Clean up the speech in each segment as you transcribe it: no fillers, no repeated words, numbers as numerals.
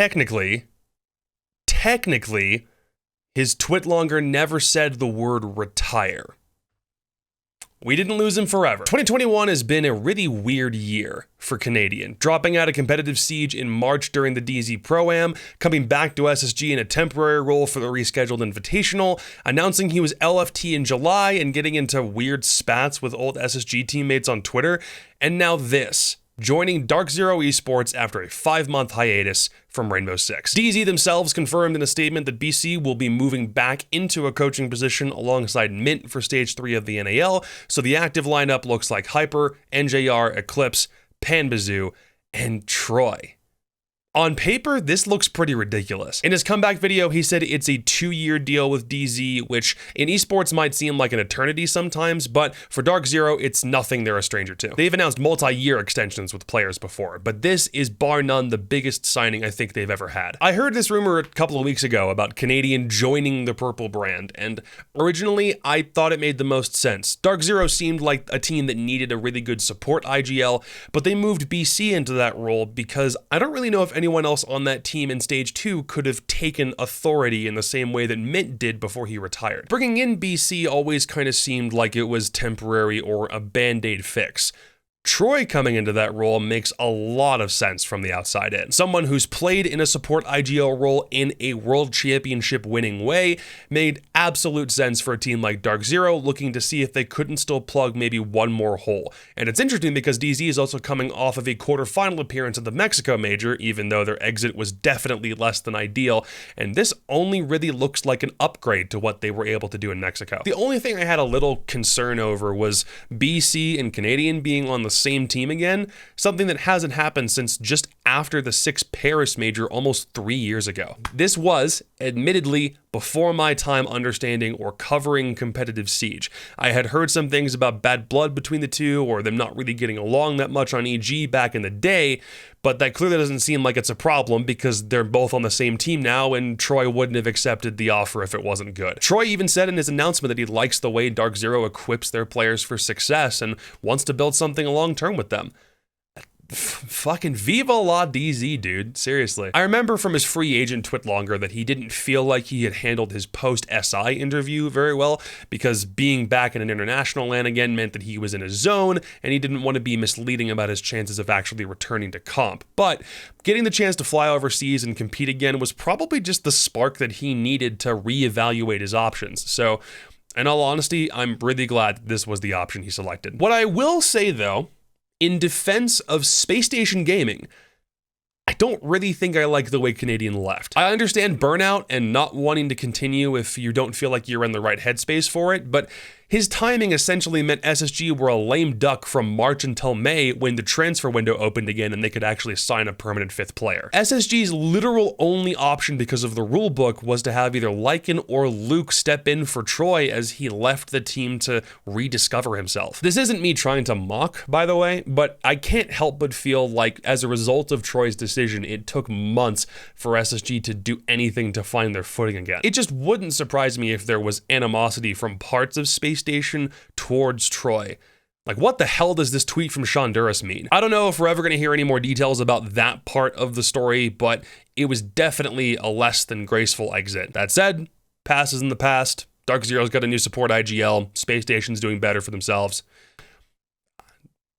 technically, his twitlonger never said the word retire. We didn't lose him forever. 2021 has been a really weird year for Canadian, dropping out of competitive Siege in March during the DZ Pro-Am, coming back to SSG in a temporary role for the rescheduled Invitational, announcing he was LFT in July and getting into weird spats with old SSG teammates on Twitter, and now this, joining DarkZero Esports after a 5-month hiatus from Rainbow Six. DZ themselves confirmed in a statement that BC will be moving back into a coaching position alongside Mint for Stage 3 of the NAL, so the active lineup looks like Hyper, NJR, Eclipse, Panbazoo, and Troy. On paper, this looks pretty ridiculous. In his comeback video, he said it's a 2-year deal with DZ, which in esports might seem like an eternity sometimes, but for DarkZero, it's nothing they're a stranger to. They've announced multi-year extensions with players before, but this is bar none the biggest signing I think they've ever had. I heard this rumor a couple of weeks ago about Canadian joining the purple brand, and originally I thought it made the most sense. DarkZero seemed like a team that needed a really good support IGL, but they moved BC into that role because I don't really know if anyone else on that team in Stage 2 could have taken authority in the same way that Mint did before he retired. Bringing in BC always kind of seemed like it was temporary or a band-aid fix. Troy coming into that role makes a lot of sense from the outside in. Someone who's played in a support IGL role in a world championship winning way made absolute sense for a team like DarkZero looking to see if they couldn't still plug maybe one more hole. And it's interesting because DZ is also coming off of a quarterfinal appearance at the Mexico Major, even though their exit was definitely less than ideal, and this only really looks like an upgrade to what they were able to do in Mexico. The only thing I had a little concern over was BC and Canadian being on the same team again, something that hasn't happened since just after the 6 Paris Major almost 3 years ago. This was, admittedly, before my time understanding or covering competitive Siege. I had heard some things about bad blood between the two, or them not really getting along that much on EG back in the day, but that clearly doesn't seem like it's a problem because they're both on the same team now, and Troy wouldn't have accepted the offer if it wasn't good. Troy even said in his announcement that he likes the way DarkZero equips their players for success and wants to build something long-term with them. Fucking viva la DZ, dude. Seriously. I remember from his free agent twitlonger that he didn't feel like he had handled his post-SI interview very well because being back in an international LAN again meant that he was in his zone and he didn't want to be misleading about his chances of actually returning to comp. But getting the chance to fly overseas and compete again was probably just the spark that he needed to reevaluate his options. So, in all honesty, I'm really glad this was the option he selected. What I will say, though, in defense of Space Station Gaming, I don't really think I like the way Canadian left. I understand burnout and not wanting to continue if you don't feel like you're in the right headspace for it, but his timing essentially meant SSG were a lame duck from March until May when the transfer window opened again and they could actually sign a permanent 5th player. SSG's literal only option because of the rulebook was to have either Lycan or Luke step in for Troy as he left the team to rediscover himself. This isn't me trying to mock, by the way, but I can't help but feel like as a result of Troy's decision, it took months for SSG to do anything to find their footing again. It just wouldn't surprise me if there was animosity from parts of Space Station towards Troy. Like, what the hell does this tweet from Shonduras mean? I don't know if we're ever going to hear any more details about that part of the story, but it was definitely a less than graceful exit. That said, past is in the past. DarkZero's got a new support IGL. Space Station's doing better for themselves.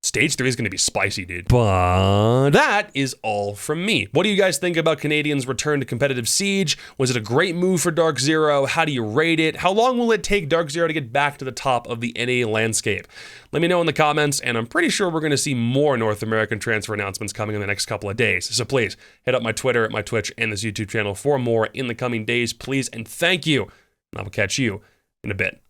Stage 3 is going to be spicy, dude. But that is all from me. What do you guys think about Canadian's return to competitive Siege? Was it a great move for DarkZero? How do you rate it? How long will it take DarkZero to get back to the top of the NA landscape? Let me know in the comments, and I'm pretty sure we're going to see more North American transfer announcements coming in the next couple of days. So please, hit up my Twitter, my Twitch, and this YouTube channel for more in the coming days, please, and thank you. And I will catch you in a bit.